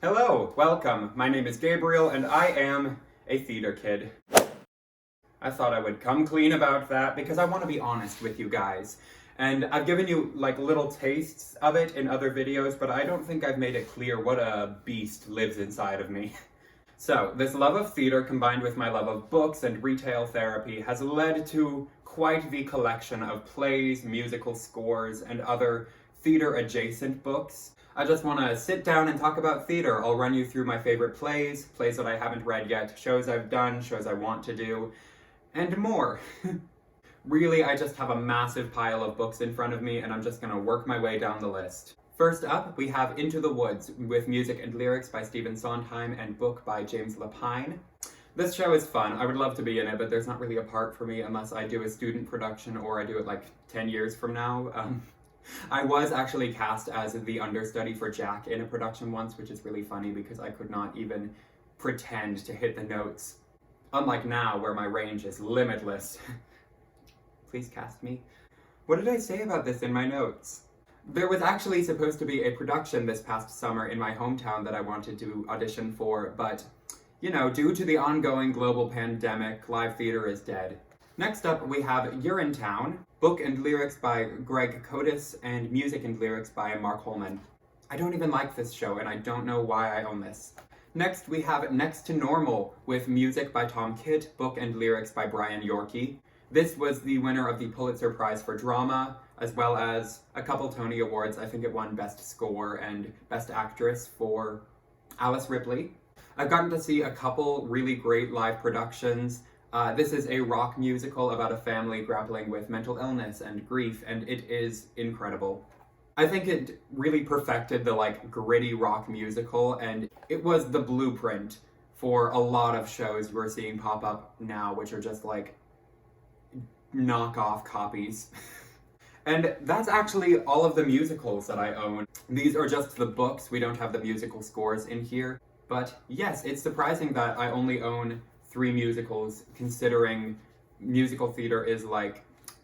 Hello, welcome. My name is Gabriel and I am a theater kid. I thought I would come clean about that because I want to be honest with you guys. And I've given you like little tastes of it in other videos, but I don't think I've made it clear what a beast lives inside of me. So, this love of theater combined with my love of books and retail therapy has led to quite the collection of plays, musical scores, and other theater-adjacent books. I just want to sit down and talk about theater. I'll run you through my favorite plays that I haven't read yet, shows I've done, shows I want to do, and more. Really, I just have a massive pile of books in front of me, and I'm just going to work my way down the list. First up, we have Into the Woods, with music and lyrics by Stephen Sondheim and book by James Lapine. This show is fun. I would love to be in it, but there's not really a part for me unless I do a student production or I do it like 10 years from now. I was actually cast as the understudy for Jack in a production once, which is really funny because I could not even pretend to hit the notes. Unlike now, where my range is limitless. Please cast me. What did I say about this in my notes? There was actually supposed to be a production this past summer in my hometown that I wanted to audition for, but, you know, due to the ongoing global pandemic, live theater is dead. Next up, we have Urinetown, book and lyrics by Greg Kotis, and music and lyrics by Mark Hollman. I don't even like this show, and I don't know why I own this. Next, we have Next to Normal, with music by Tom Kitt, book and lyrics by Brian Yorkey. This was the winner of the Pulitzer Prize for Drama, as well as a couple Tony Awards. I think it won Best Score and Best Actress for Alice Ripley. I've gotten to see a couple really great live productions. This is a rock musical about a family grappling with mental illness and grief, and it is incredible. I think it really perfected the gritty rock musical, and it was the blueprint for a lot of shows we're seeing pop up now, which are just knockoff copies. And that's actually all of the musicals that I own. These are just the books, we don't have the musical scores in here. But yes, it's surprising that I only own 3 musicals, considering musical theater is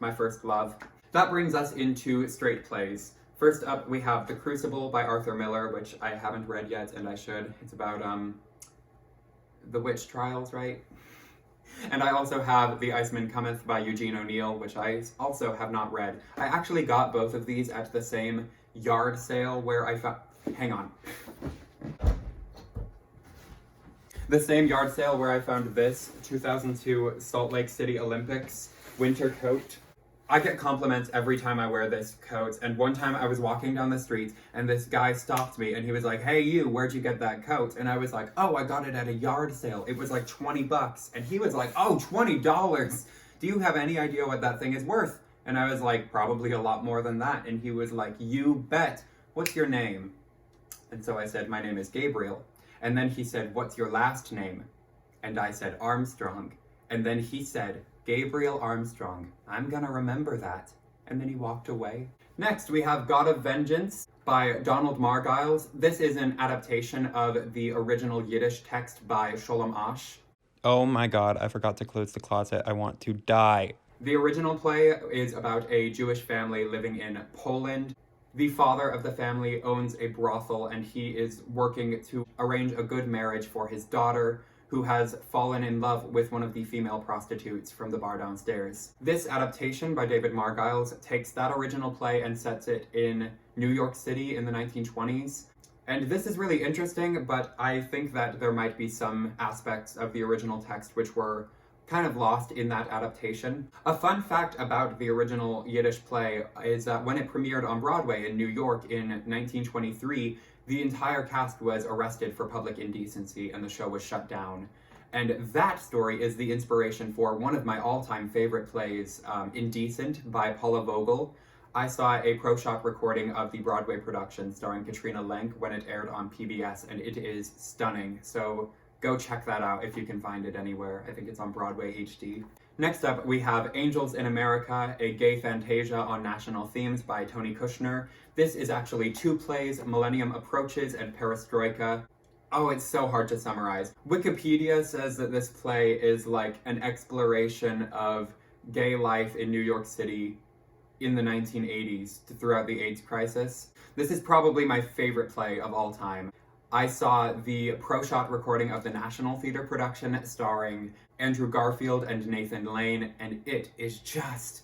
my first love. That brings us into straight plays. First up, we have The Crucible by Arthur Miller, which I haven't read yet, and I should. It's about the witch trials, right? And I also have The Iceman Cometh by Eugene O'Neill, which I also have not read. I actually got both of these at the same yard sale where I found... Hang on. The same yard sale where I found this 2002 Salt Lake City Olympics winter coat. I get compliments every time I wear this coat, and one time I was walking down the street and this guy stopped me and he was like, "Hey you, where'd you get that coat?" And I was like, "Oh, I got it at a yard sale. It was like $20. And he was like, "Oh, $20. Do you have any idea what that thing is worth?" And I was like, "Probably a lot more than that." And he was like, "You bet. What's your name?" And so I said, "My name is Gabriel." And then he said, "What's your last name?" And I said, "Armstrong." And then he said, "Gabriel Armstrong. I'm gonna remember that." And then he walked away. Next, we have God of Vengeance by Donald Marguilles. This is an adaptation of the original Yiddish text by Sholom Asch. Oh my god, I forgot to close the closet. I want to die. The original play is about a Jewish family living in Poland. The father of the family owns a brothel, and he is working to arrange a good marriage for his daughter, who has fallen in love with one of the female prostitutes from the bar downstairs. This adaptation by David Marguilles takes that original play and sets it in New York City in the 1920s. And this is really interesting, but I think that there might be some aspects of the original text which were kind of lost in that adaptation. A fun fact about the original Yiddish play is that when it premiered on Broadway in New York in 1923, the entire cast was arrested for public indecency and the show was shut down. And that story is the inspiration for one of my all-time favorite plays, Indecent by Paula Vogel. I saw a pro shop recording of the Broadway production starring Katrina Lenk when it aired on PBS, and it is stunning. So go check that out if you can find it anywhere. I think it's on Broadway HD. Next up, we have Angels in America, a gay fantasia on national themes by Tony Kushner. This is actually 2 plays, Millennium Approaches and Perestroika. Oh, it's so hard to summarize. Wikipedia says that this play is like an exploration of gay life in New York City in the 1980s throughout the AIDS crisis. This is probably my favorite play of all time. I saw the pro-shot recording of the National Theatre production starring Andrew Garfield and Nathan Lane, and it is just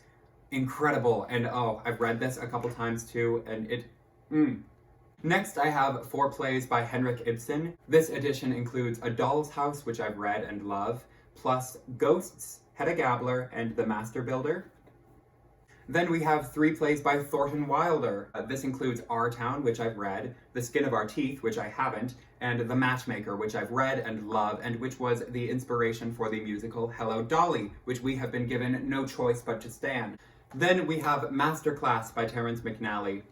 incredible. And oh, I've read this a couple times too, and Next, I have 4 plays by Henrik Ibsen. This edition includes A Doll's House, which I've read and love, plus Ghosts, Hedda Gabler, and The Master Builder. Then we have 3 plays by Thornton Wilder. This includes Our Town, which I've read, The Skin of Our Teeth, which I haven't, and The Matchmaker, which I've read and love, and which was the inspiration for the musical Hello, Dolly, which we have been given no choice but to stand. Then we have Masterclass by Terrence McNally.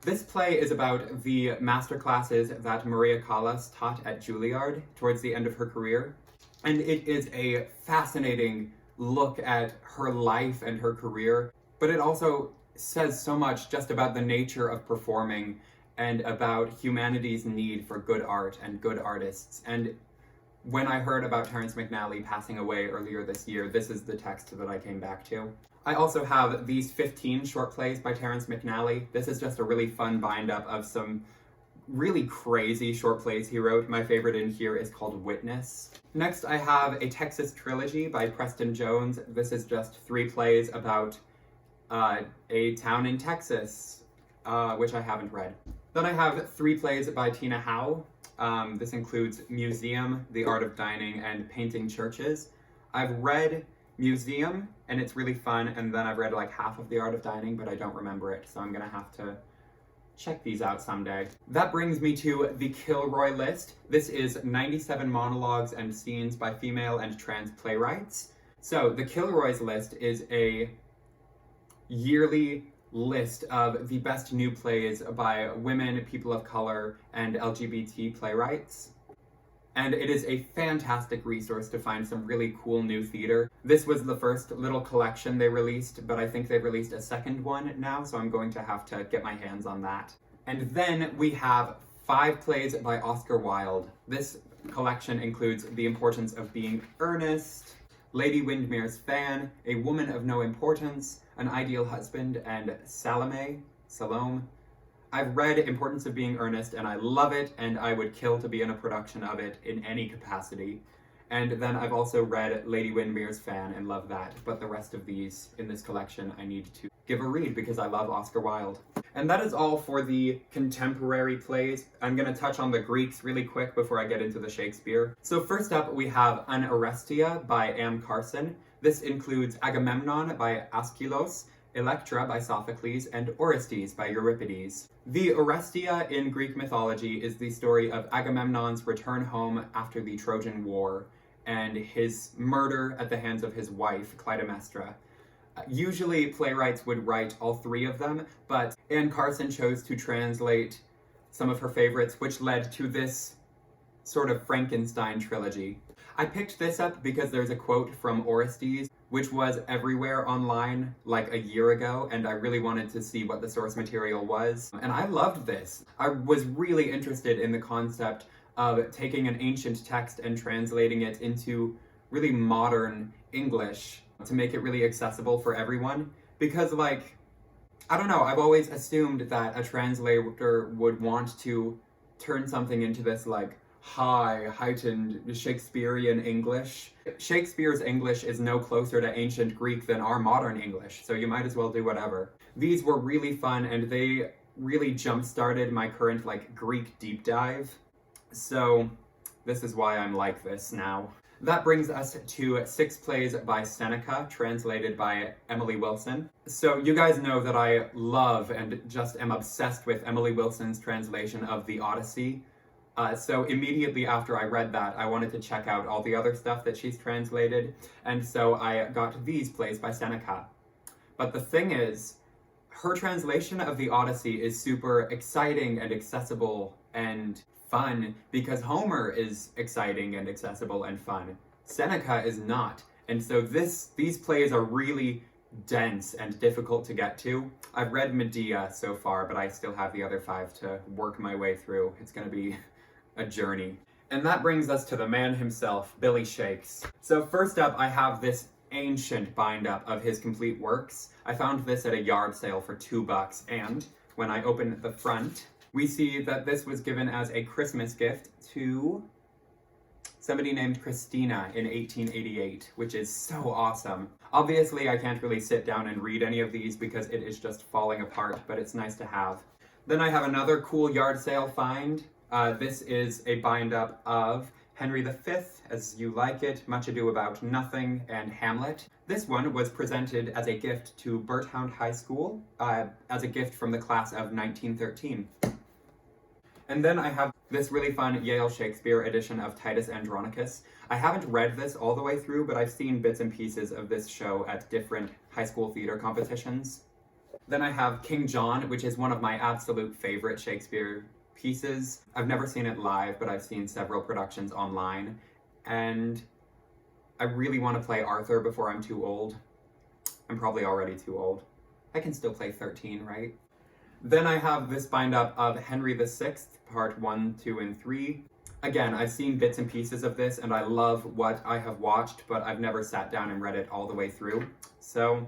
This play is about the masterclasses that Maria Callas taught at Juilliard towards the end of her career, and it is a fascinating look at her life and her career, but it also says so much just about the nature of performing and about humanity's need for good art and good artists. And when I heard about Terrence McNally passing away earlier this year, this is the text that I came back to. I also have these 15 short plays by Terrence McNally. This is just a really fun bind-up of some really crazy short plays he wrote. My favorite in here is called Witness. Next, I have a Texas Trilogy by Preston Jones. This is just 3 plays about a town in Texas, which I haven't read. Then I have 3 plays by Tina Howe. This includes Museum, The Art of Dining, and Painting Churches. I've read Museum, and it's really fun, and then I've read like half of The Art of Dining, but I don't remember it, so I'm gonna have to check these out someday. That brings me to the Kilroy list. This is 97 monologues and scenes by female and trans playwrights. So the Kilroys list is a yearly list of the best new plays by women, people of color, and LGBT playwrights. And it is a fantastic resource to find some really cool new theater. This was the first little collection they released, but I think they've released a second one now, so I'm going to have to get my hands on that. And then we have 5 plays by Oscar Wilde. This collection includes The Importance of Being Earnest, Lady Windermere's Fan, A Woman of No Importance, An Ideal Husband, and Sholom. I've read Importance of Being Earnest, and I love it, and I would kill to be in a production of it in any capacity. And then I've also read Lady Windermere's Fan and love that, but the rest of these in this collection I need to give a read because I love Oscar Wilde. And that is all for the contemporary plays. I'm going to touch on the Greeks really quick before I get into the Shakespeare. So first up we have An Oresteia by Anne Carson. This includes Agamemnon by Aeschylus, Electra by Sophocles, and Orestes by Euripides. The Oresteia in Greek mythology is the story of Agamemnon's return home after the Trojan War and his murder at the hands of his wife, Clytemnestra. Usually playwrights would write all 3 of them, but Anne Carson chose to translate some of her favorites, which led to this sort of Frankenstein trilogy. I picked this up because there's a quote from Orestes, which was everywhere online like a year ago, and I really wanted to see what the source material was. And I loved this. I was really interested in the concept of taking an ancient text and translating it into really modern English to make it really accessible for everyone. Because I don't know, I've always assumed that a translator would want to turn something into this heightened Shakespearean English. Shakespeare's English is no closer to ancient Greek than our modern English, so you might as well do whatever. These were really fun, and they really jump-started my current Greek deep dive. So this is why I'm like this now. That brings us to 6 plays by Seneca, translated by Emily Wilson. So you guys know that I love and just am obsessed with Emily Wilson's translation of the Odyssey. So immediately after I read that, I wanted to check out all the other stuff that she's translated, and so I got these plays by Seneca. But the thing is, her translation of the Odyssey is super exciting and accessible and fun, because Homer is exciting and accessible and fun. Seneca is not, and so these plays are really dense and difficult to get to. I've read Medea so far, but I still have the other 5 to work my way through. It's gonna be a journey. And that brings us to the man himself, Billy Shakes. So first up, I have this ancient bind-up of his complete works. I found this at a yard sale for $2, and when I open the front, we see that this was given as a Christmas gift to somebody named Christina in 1888, which is so awesome. Obviously, I can't really sit down and read any of these because it is just falling apart, but it's nice to have. Then I have another cool yard sale find. This is a bind-up of Henry V, As You Like It, Much Ado About Nothing, and Hamlet. This one was presented as a gift to Berthound High School, as a gift from the class of 1913. And then I have this really fun Yale Shakespeare edition of Titus Andronicus. I haven't read this all the way through, but I've seen bits and pieces of this show at different high school theater competitions. Then I have King John, which is one of my absolute favorite Shakespeare pieces. I've never seen it live, but I've seen several productions online. And I really want to play Arthur before I'm too old. I'm probably already too old. I can still play 13, right? Then I have this bind-up of Henry VI, part 1, 2, and 3. Again, I've seen bits and pieces of this, and I love what I have watched, but I've never sat down and read it all the way through. So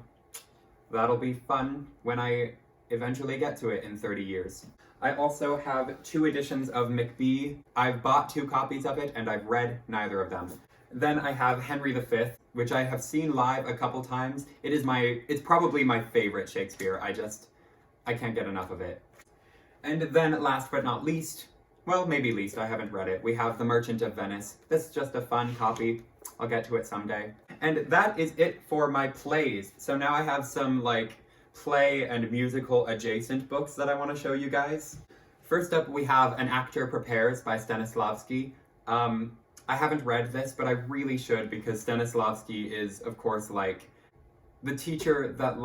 that'll be fun when I eventually get to it in 30 years. I also have 2 editions of Macbeth. I've bought 2 copies of it, and I've read neither of them. Then I have Henry V, which I have seen live a couple times. It's probably my favorite Shakespeare. I can't get enough of it. And then last but not least, well, maybe least, I haven't read it, we have The Merchant of Venice. This is just a fun copy. I'll get to it someday. And that is it for my plays. So now I have some play and musical adjacent books that I want to show you guys. First up, we have An Actor Prepares by Stanislavski. I haven't read this, but I really should, because Stanislavski is, of course, the teacher that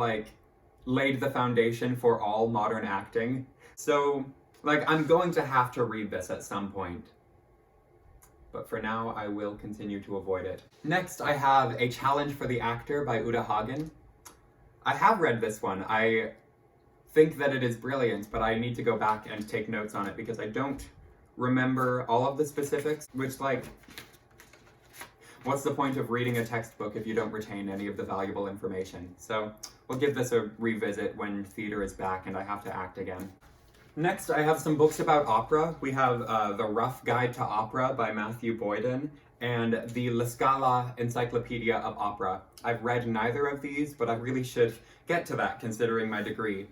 laid the foundation for all modern acting. So, I'm going to have to read this at some point. But for now, I will continue to avoid it. Next, I have A Challenge for the Actor by Uta Hagen. I have read this one. I think that it is brilliant, but I need to go back and take notes on it because I don't remember all of the specifics, which, what's the point of reading a textbook if you don't retain any of the valuable information? So we'll give this a revisit when theater is back and I have to act again. Next, I have some books about opera. We have The Rough Guide to Opera by Matthew Boyden and the La Scala Encyclopedia of Opera. I've read neither of these, but I really should get to that considering my degree.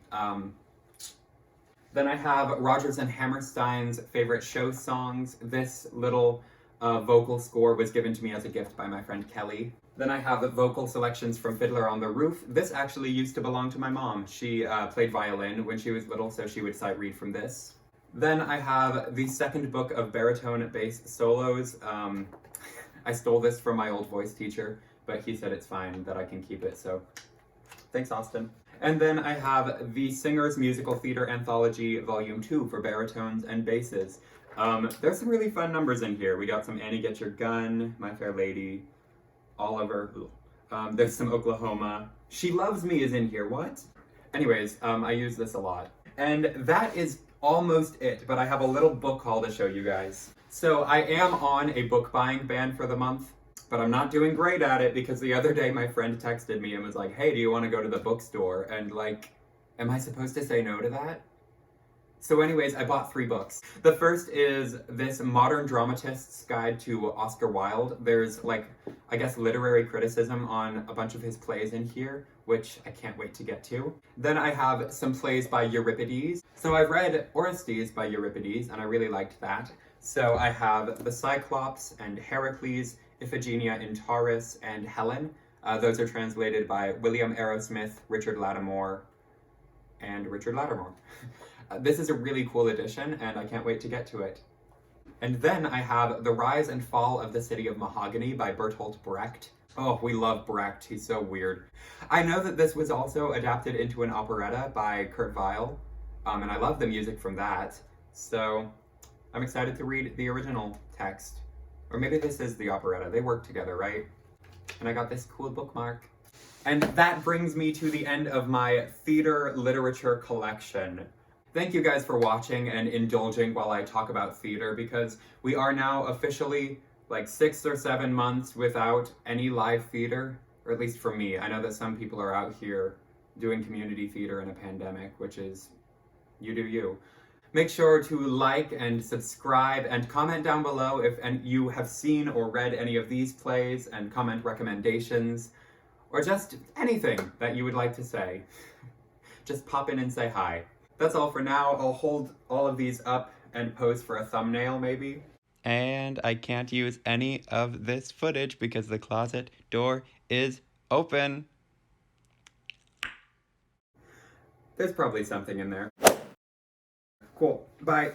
Then I have Rodgers and Hammerstein's favorite show songs. This little vocal score was given to me as a gift by my friend Kelly. Then I have the vocal selections from Fiddler on the Roof. This actually used to belong to my mom. She played violin when she was little, so she would sight read from this. Then I have the second book of baritone bass solos. I stole this from my old voice teacher, but he said it's fine, that I can keep it, so thanks, Austin. And then I have the Singers Musical Theater Anthology Volume 2 for baritones and basses. There's some really fun numbers in here. We got some Annie Get Your Gun, My Fair Lady, Oliver. There's some Oklahoma. She Loves Me is in here, what? Anyways, I use this a lot. And that is almost it, but I have a little book haul to show you guys. So I am on a book buying ban for the month, but I'm not doing great at it because the other day my friend texted me and was like, hey, do you want to go to the bookstore? And am I supposed to say no to that? So anyways, I bought 3 books. The first is this Modern Dramatist's Guide to Oscar Wilde. There's I guess literary criticism on a bunch of his plays in here, which I can't wait to get to. Then I have some plays by Euripides. So I've read Orestes by Euripides and I really liked that. So I have The Cyclops and Heracles, Iphigenia in Tauris, and Helen. Those are translated by William Arrowsmith, Richard Lattimore, and Richard Lattimore. This is a really cool edition, and I can't wait to get to it. And then I have The Rise and Fall of the City of Mahogany by Bertolt Brecht. Oh, we love Brecht. He's so weird. I know that this was also adapted into an operetta by Kurt Weill, and I love the music from that. So I'm excited to read the original text. Or maybe this is the operetta. They work together, right? And I got this cool bookmark. And that brings me to the end of my theater literature collection. Thank you guys for watching and indulging while I talk about theater, because we are now officially 6 or 7 months without any live theater, or at least for me. I know that some people are out here doing community theater in a pandemic, which is, you do you. Make sure to like and subscribe and comment down below if you have seen or read any of these plays, and comment recommendations or just anything that you would like to say. Just pop in and say hi. That's all for now. I'll hold all of these up and pose for a thumbnail maybe. And I can't use any of this footage because the closet door is open. There's probably something in there. Cool. Bye.